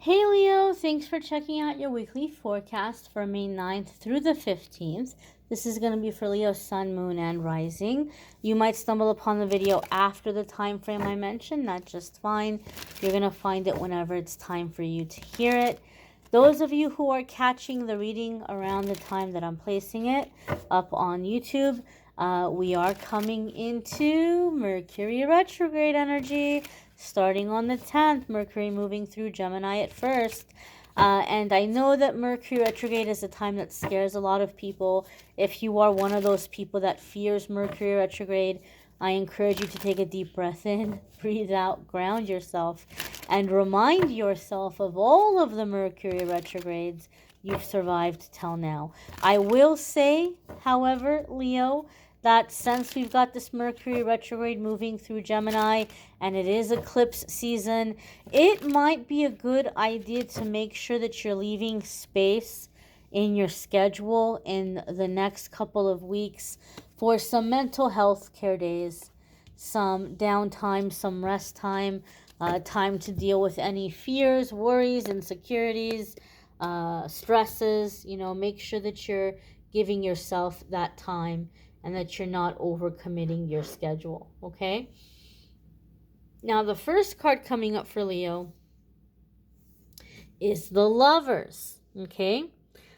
Hey Leo, thanks for checking out your weekly forecast for May 9th through the 15th. This is going to be for Leo, Sun, Moon, and Rising. You might stumble upon the video after the time frame I mentioned. That's just fine. You're going to find it whenever it's time for you to hear it. Those of you who are catching the reading around the time that I'm placing it up on YouTube, we are coming into Mercury retrograde energy. Starting on the 10th, Mercury moving through Gemini at first. And I know that Mercury retrograde is a time that scares a lot of people. If you are one of those people that fears Mercury retrograde, I encourage you to take a deep breath in, breathe out, ground yourself, and remind yourself of all of the Mercury retrogrades you've survived till now. I will say, however, Leo, that since we've got this Mercury retrograde moving through Gemini and it is eclipse season, it might be a good idea to make sure that you're leaving space in your schedule in the next couple of weeks for some mental health care days, some downtime, some rest time, time to deal with any fears, worries, insecurities, stresses. Make sure that you're giving yourself that time and that you're not overcommitting your schedule, okay? Now, the first card coming up for Leo is the Lovers, okay?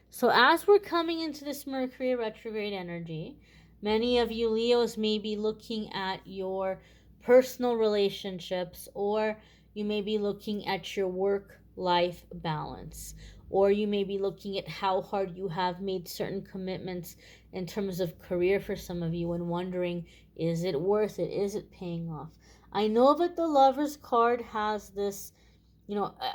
So as we're coming into this Mercury retrograde energy, many of you Leos may be looking at your personal relationships, or you may be looking at your work-life balance, or you may be looking at how hard you have made certain commitments in terms of career for some of you and wondering, is it worth it? Is it paying off? I know that the Lovers card has this,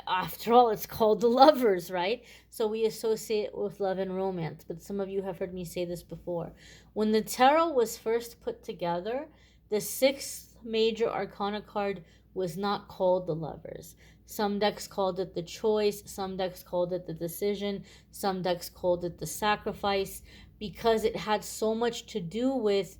after all, it's called the Lovers, right? So we associate it with love and romance. But some of you have heard me say this before. When the tarot was first put together, the sixth major arcana card was not called the Lovers. Some decks called it the Choice. Some decks called it the Decision. Some decks called it the Sacrifice, because it had so much to do with,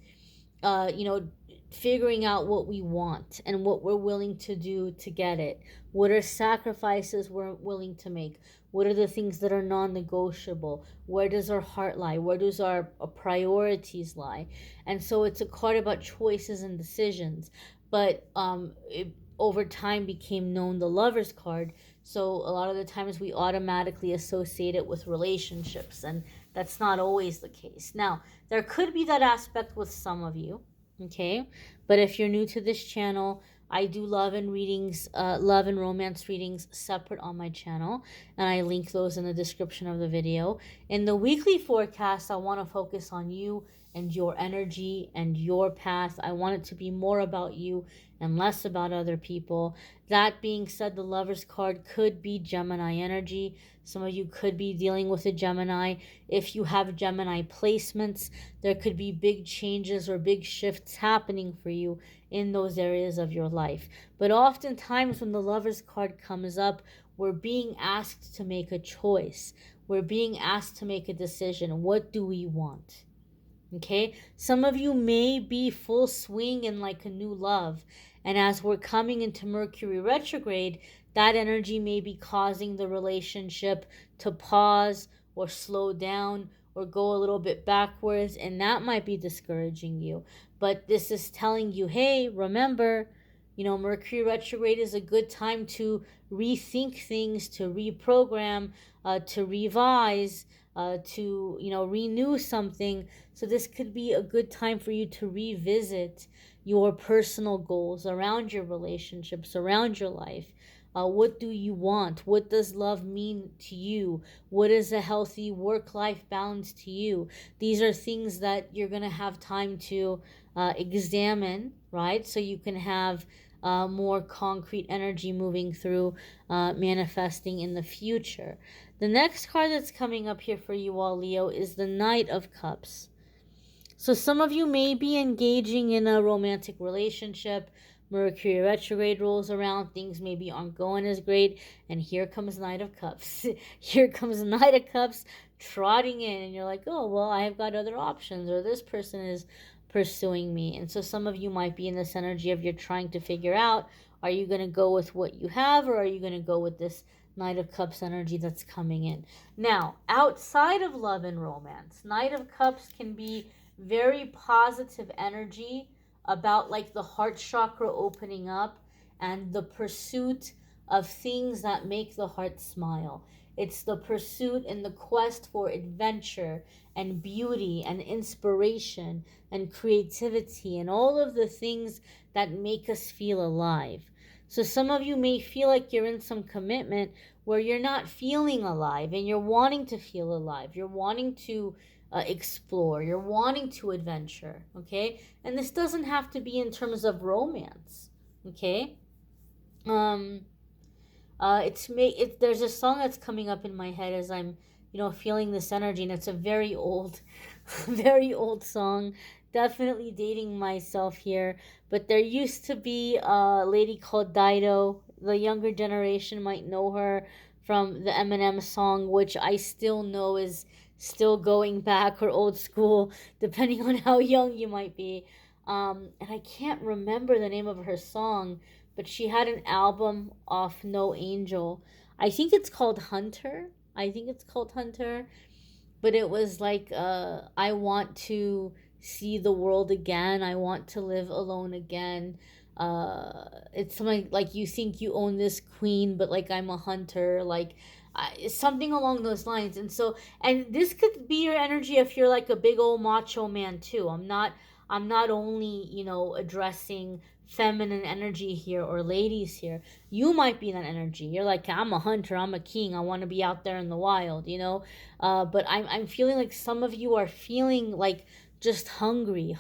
figuring out what we want and what we're willing to do to get it. What are sacrifices we're willing to make? What are the things that are non-negotiable? Where does our heart lie? Where does our priorities lie? And so it's a card about choices and decisions. But it over time became known the Lover's card. So a lot of the times we automatically associate it with relationships, and that's not always the case. Now, there could be that aspect with some of you, okay? But if you're new to this channel, I do love and romance readings separate on my channel, and I link those in the description of the video. In the weekly forecast, I want to focus on you and your energy and your path. I want it to be more about you and less about other people. That being said, the Lover's card could be Gemini energy. Some of you could be dealing with a Gemini. If you have Gemini placements, there could be big changes or big shifts happening for you in those areas of your life. But oftentimes when the Lover's card comes up, we're being asked to make a choice. We're being asked to make a decision. What do we want? Okay, some of you may be full swing in like a new love, and as we're coming into Mercury retrograde, that energy may be causing the relationship to pause or slow down or go a little bit backwards, and that might be discouraging you. But this is telling you, hey, remember, Mercury retrograde is a good time to rethink things, to reprogram, to revise, to renew something. So this could be a good time for you to revisit your personal goals around your relationships, around your life. What do you want? What does love mean to you? What is a healthy work-life balance to you? These are things that you're going to have time to examine, right? So you can have more concrete energy moving through, manifesting in the future. The next card that's coming up here for you all, Leo, is the Knight of Cups. So some of you may be engaging in a romantic relationship. Mercury retrograde rolls around, things maybe aren't going as great, and here comes Knight of Cups. Here comes Knight of Cups trotting in, and you're like, oh, well, I've got other options, or this person is pursuing me. And so some of you might be in this energy of you're trying to figure out, are you going to go with what you have, or are you going to go with this Knight of Cups energy that's coming in. Now, outside of love and romance, Knight of Cups can be very positive energy about like the heart chakra opening up and the pursuit of things that make the heart smile. It's the pursuit and the quest for adventure and beauty and inspiration and creativity and all of the things that make us feel alive. So some of you may feel like you're in some commitment where you're not feeling alive and you're wanting to feel alive. You're wanting to explore. You're wanting to adventure. Okay? And this doesn't have to be in terms of romance. Okay? Um, there's a song that's coming up in my head as I'm, feeling this energy, and it's a very old, very old song. Definitely dating myself here, but there used to be a lady called Dido. The younger generation might know her from the Eminem song, which I still know is still going back or old school, depending on how young you might be. And I can't remember the name of her song, but she had an album off No Angel. I think it's called Hunter. I think it's called Hunter. But it was like, I want to see the world again. I want to live alone again. It's something like you think you own this queen, but like I'm a hunter. Like, something along those lines. And so, and this could be your energy if you're like a big old macho man too. I'm not only, addressing feminine energy here or ladies here. You might be that energy. You're like, I'm a hunter, I'm a king, I want to be out there in the wild. But I'm feeling like some of you are feeling like just hungry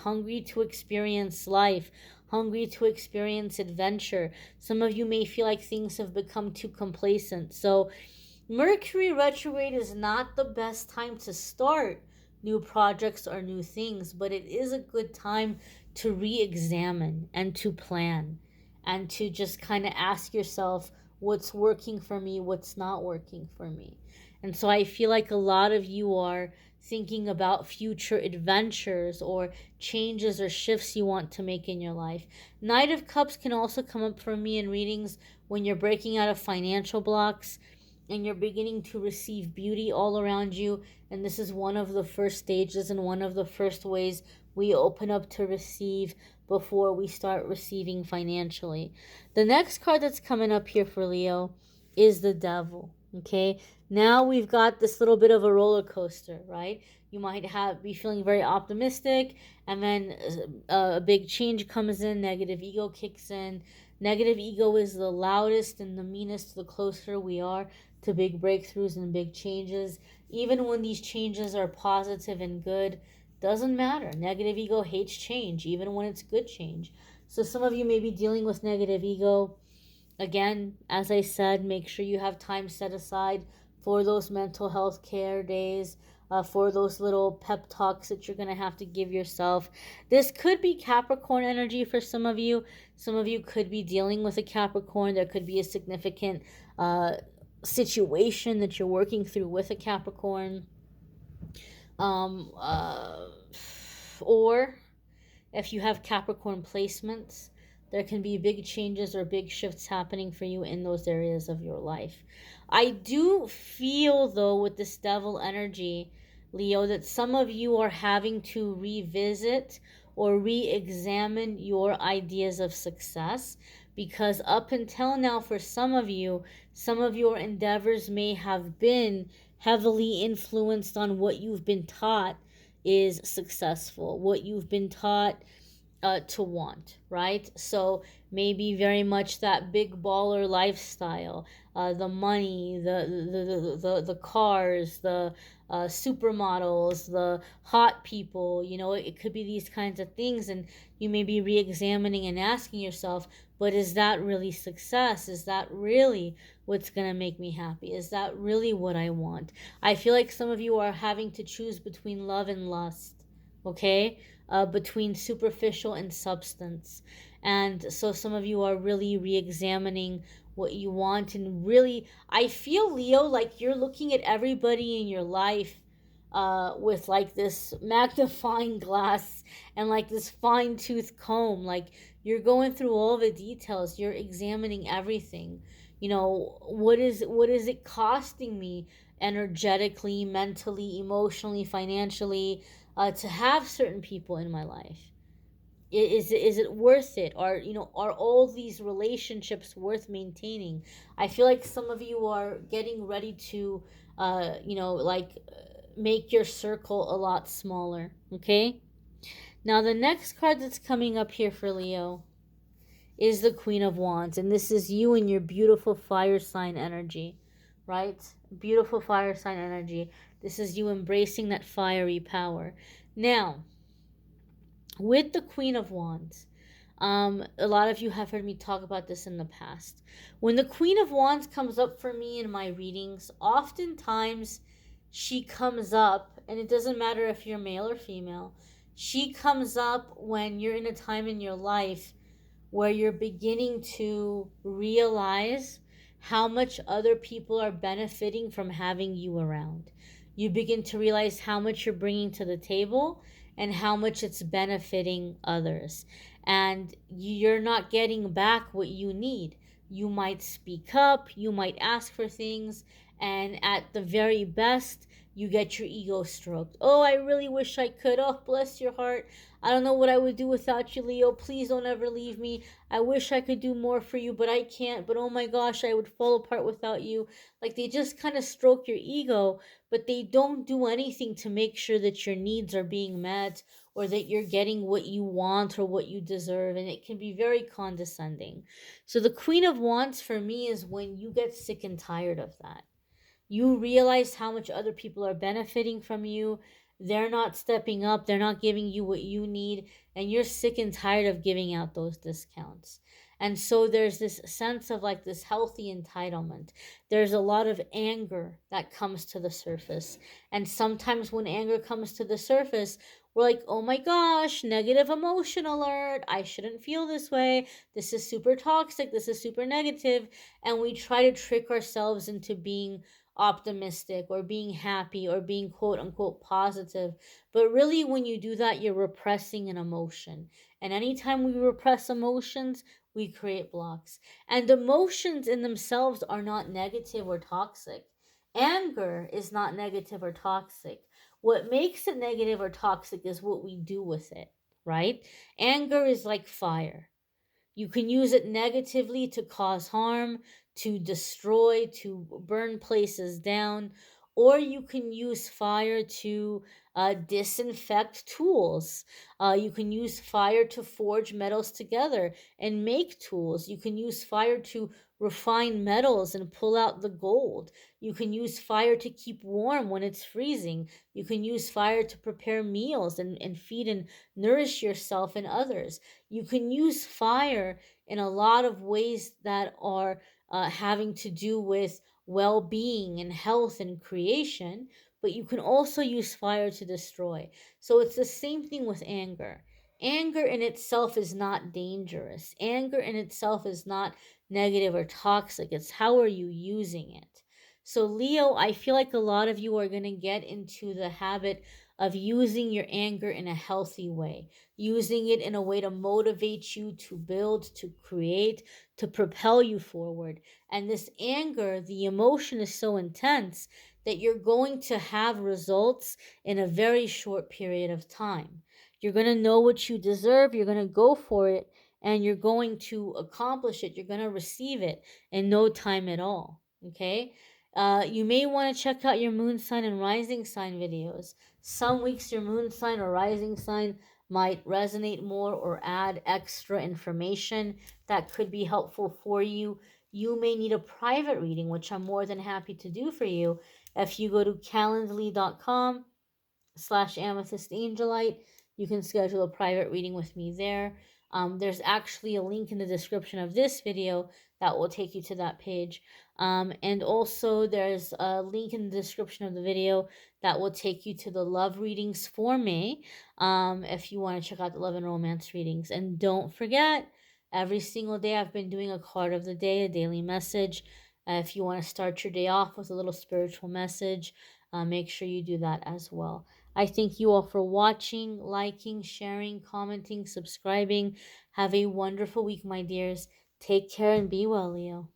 to experience life, hungry to experience adventure. Some of you may feel like things have become too complacent. So Mercury retrograde is not the best time to start new projects or new things, but it is a good time to re-examine and to plan and to just kind of ask yourself what's working for me, what's not working for me. And so I feel like a lot of you are thinking about future adventures or changes or shifts you want to make in your life. Knight of Cups can also come up for me in readings when you're breaking out of financial blocks and you're beginning to receive beauty all around you. And this is one of the first stages and one of the first ways we open up to receive before we start receiving financially. The next card that's coming up here for Leo is the Devil. Okay, now we've got this little bit of a roller coaster, right? You might be feeling very optimistic, and then a big change comes in, negative ego kicks in. Negative ego is the loudest and the meanest the closer we are to big breakthroughs and big changes. Even when these changes are positive and good, doesn't matter. Negative ego hates change, even when it's good change. So some of you may be dealing with negative ego. Again, as I said, make sure you have time set aside for those mental health care days, for those little pep talks that you're going to have to give yourself. This could be Capricorn energy for some of you. Some of you could be dealing with a Capricorn. There could be a significant situation that you're working through with a Capricorn. Or if you have Capricorn placements, there can be big changes or big shifts happening for you in those areas of your life. I do feel, though, with this Devil energy, Leo, that some of you are having to revisit or re-examine your ideas of success, because up until now, for some of you, some of your endeavors may have been heavily influenced on what you've been taught is successful, what you've been taught to want, right? So maybe very much that big baller lifestyle, the money, the cars, the supermodels, the hot people. It could be these kinds of things, and you may be re-examining and asking yourself, but is that really success? Is that really what's gonna make me happy? Is that really what I want? I feel like some of you are having to choose between love and lust, okay? Between superficial and substance. And so some of you are really re-examining what you want. And really, I feel, Leo, like you're looking at everybody in your life with like this magnifying glass and like this fine-tooth comb. Like you're going through all the details. You're examining everything. What is it costing me energetically, mentally, emotionally, financially, to have certain people in my life? Is it worth it? Are all these relationships worth maintaining? I feel like some of you are getting ready to make your circle a lot smaller. Okay, now the next card that's coming up here for Leo is the Queen of Wands, and this is you and your beautiful fire sign energy, right? Beautiful fire sign energy. This is you embracing that fiery power. Now, with the Queen of Wands, a lot of you have heard me talk about this in the past. When the Queen of Wands comes up for me in my readings, oftentimes she comes up, and it doesn't matter if you're male or female, she comes up when you're in a time in your life where you're beginning to realize how much other people are benefiting from having you around. You begin to realize how much you're bringing to the table and how much it's benefiting others. And you're not getting back what you need. You might speak up, you might ask for things, and at the very best, you get your ego stroked. Oh, I really wish I could. Oh, bless your heart. I don't know what I would do without you, Leo. Please don't ever leave me. I wish I could do more for you, but I can't. But oh my gosh, I would fall apart without you. Like, they just kind of stroke your ego, but they don't do anything to make sure that your needs are being met or that you're getting what you want or what you deserve. And it can be very condescending. So, the Queen of Wands for me is when you get sick and tired of that. You realize how much other people are benefiting from you. They're not stepping up, they're not giving you what you need, and you're sick and tired of giving out those discounts. And so there's this sense of like this healthy entitlement. There's a lot of anger that comes to the surface. And sometimes when anger comes to the surface, we're like, oh my gosh, negative emotion alert. I shouldn't feel this way. This is super toxic. This is super negative. And we try to trick ourselves into being optimistic or being happy or being quote unquote positive. But really, when you do that, you're repressing an emotion. And anytime we repress emotions, we create blocks. And emotions in themselves are not negative or toxic. Anger is not negative or toxic. What makes it negative or toxic is what we do with it, right? Anger is like fire. You can use it negatively to cause harm, to destroy, to burn places down, or you can use fire to disinfect tools. You can use fire to forge metals together and make tools. You can use fire to refine metals and pull out the gold. You can use fire to keep warm when it's freezing. You can use fire to prepare meals and feed and nourish yourself and others. You can use fire in a lot of ways that are having to do with well being and health and creation, but you can also use fire to destroy. So it's the same thing with anger. Anger in itself is not dangerous, anger in itself is not negative or toxic. It's how are you using it? So, Leo, I feel like a lot of you are going to get into the habit of using your anger in a healthy way, using it in a way to motivate you, to build, to create, to propel you forward. And this anger, the emotion is so intense that you're going to have results in a very short period of time. You're going to know what you deserve, you're going to go for it, and you're going to accomplish it. You're going to receive it in no time at all. Okay? You may want to check out your moon sign and rising sign videos. Some weeks your moon sign or rising sign might resonate more or add extra information that could be helpful for you. You may need a private reading, which I'm more than happy to do for you. If you go to calendly.com/amethyst angelite, you can schedule a private reading with me there. There's actually a link in the description of this video that will take you to that page. And also there's a link in the description of the video that will take you to the love readings for May, if you want to check out the love and romance readings. And don't forget, every single day I've been doing a card of the day, a daily message. If you want to start your day off with a little spiritual message, make sure you do that as well. I thank you all for watching, liking, sharing, commenting, subscribing. Have a wonderful week, my dears. Take care and be well, Leo.